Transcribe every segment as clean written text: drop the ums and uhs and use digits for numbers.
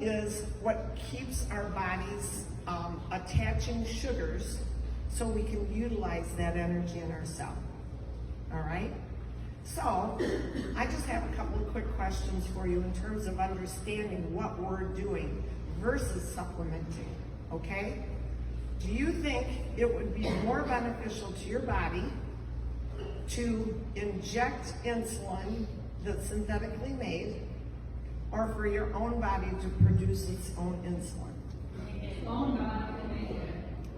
is what keeps our bodies attaching sugars so we can utilize that energy in our cell. All right? So, I just have a couple of quick questions for you in terms of understanding what we're doing versus supplementing, okay? Do you think it would be more beneficial to your body to inject insulin that's synthetically made, or for your own body to produce its own insulin? Its own body to make it.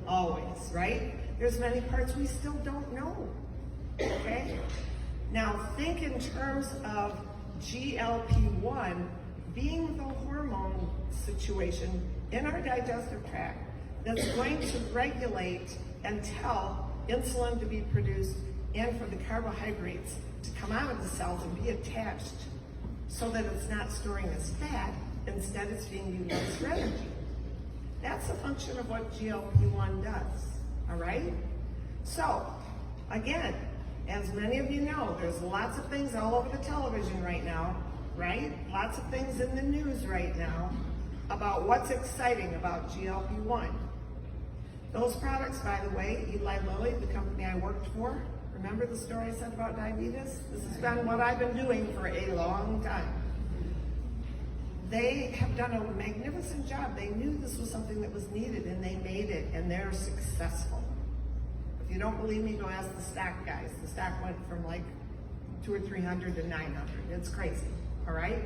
Always, right? There's many parts we still don't know, okay? Now think in terms of GLP-1 being the hormone situation in our digestive tract that's going to regulate and tell insulin to be produced and for the carbohydrates to come out of the cells and be attached so that it's not storing as fat, instead it's being utilized for energy. That's a function of what GLP-1 does, all right? So, again, as many of you know, there's lots of things all over the television right now, right? Lots of things in the news right now about what's exciting about GLP-1. Those products, by the way, Eli Lilly, the company I worked for, remember the story I said about diabetes? This has been what I've been doing for a long time. They have done a magnificent job. They knew this was something that was needed and they made it, and they're successful. If you don't believe me, go ask the stock guys. The stock went from like 200 or 300 to 900. It's crazy, all right?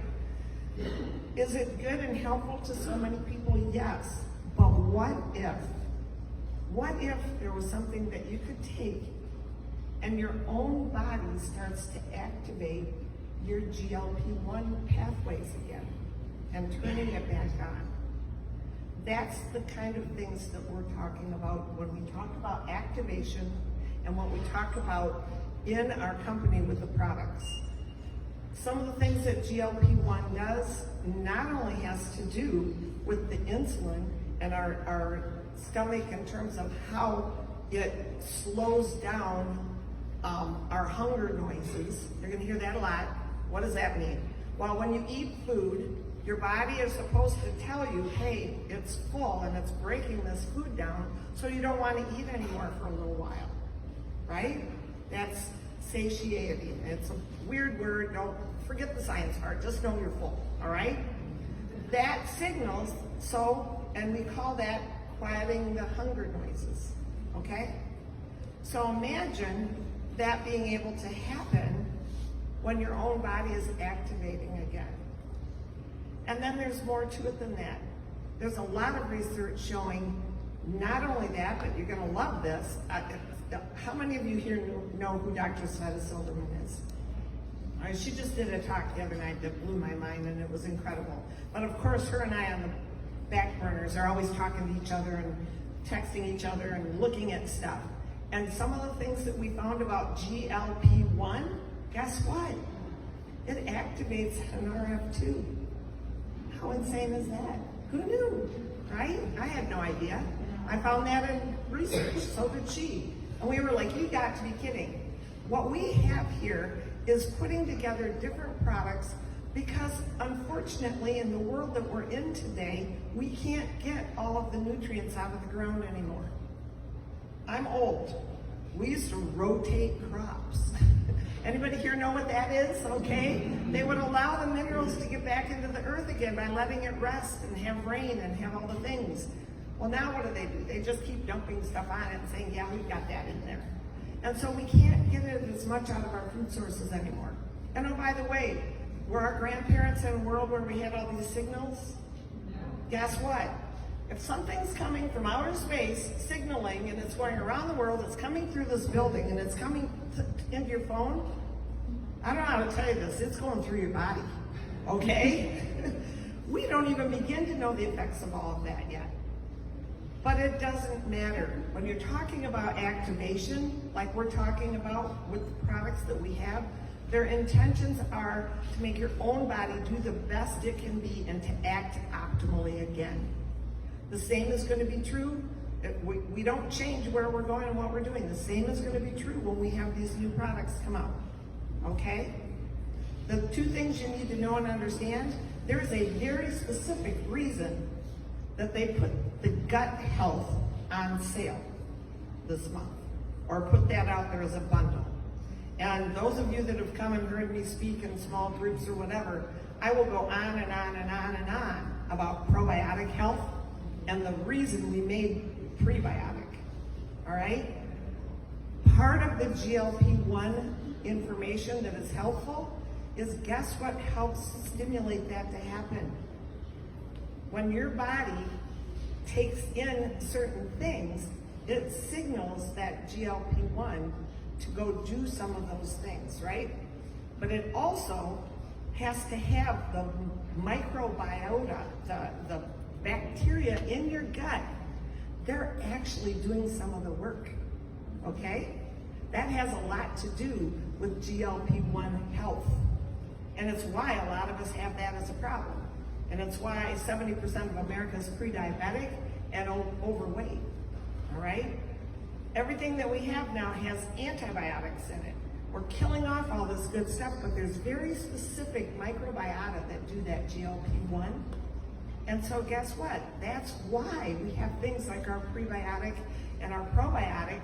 Is it good and helpful to so many people? Yes, but what if? What if there was something that you could take and your own body starts to activate your GLP-1 pathways again and turning it back on? That's the kind of things that we're talking about when we talk about activation and what we talk about in our company with the products. Some of the things that GLP-1 does not only has to do with the insulin and our stomach in terms of how it slows down our hunger noises. You're going to hear that a lot. What does that mean? Well, when you eat food, your body is supposed to tell you, hey, it's full and it's breaking this food down, so you don't want to eat anymore for a little while, right? That's satiety. It's a weird word. Don't forget the science part. Just know you're full, all right? That signals, and we call that quieting the hunger noises, okay? So imagine that being able to happen when your own body is activating again. And then there's more to it than that. There's a lot of research showing not only that, but you're gonna love this. How many of you here know who Dr. Sveta Silverman is? All right, she just did a talk the other night that blew my mind, and it was incredible. But of course, her and I on the back burners are always talking to each other and texting each other and looking at stuff. And some of the things that we found about GLP-1, guess what? It activates NRF2. How insane is that? Who knew, right? I had no idea. I found that in research, so did she. And we were like, you got to be kidding. What we have here is putting together different products because unfortunately in the world that we're in today, we can't get all of the nutrients out of the ground anymore. I'm old. We used to rotate crops. Anybody here know what that is? Okay. They would allow the minerals to get back into the earth again by letting it rest and have rain and have all the things. Well, now what do? They just keep dumping stuff on it and saying, yeah, we've got that in there. And so we can't get it as much out of our food sources anymore. And oh, by the way, were our grandparents in a world where we had all these signals? No. Guess what? If something's coming from outer space, signaling, and it's going around the world, it's coming through this building, and it's coming into your phone, I don't know how to tell you this, it's going through your body, okay? We don't even begin to know the effects of all of that yet. But it doesn't matter. When you're talking about activation, like we're talking about with the products that we have, their intentions are to make your own body do the best it can be and to act optimally again. The same is going to be true. We don't change where we're going and what we're doing. The same is going to be true when we have these new products come out. Okay? The two things you need to know and understand, There's a very specific reason that they put the gut health on sale this month, or put that out there as a bundle. And those of you that have come and heard me speak in small groups or whatever, I will go on and on and on and on about probiotic health and the reason we made prebiotic, all right? Part of the GLP-1 information that is helpful is, guess what helps stimulate that to happen? When your body takes in certain things, it signals that GLP-1 to go do some of those things, right? But it also has to have the microbiota, the bacteria in your gut. They're actually doing some of the work, okay? That has a lot to do with GLP-1 health. And it's why a lot of us have that as a problem. And it's why 70% of America is pre-diabetic and overweight, all right? Everything that we have now has antibiotics in it. We're killing off all this good stuff, but there's very specific microbiota that do that GLP-1. And so guess what? That's why we have things like our prebiotic and our probiotic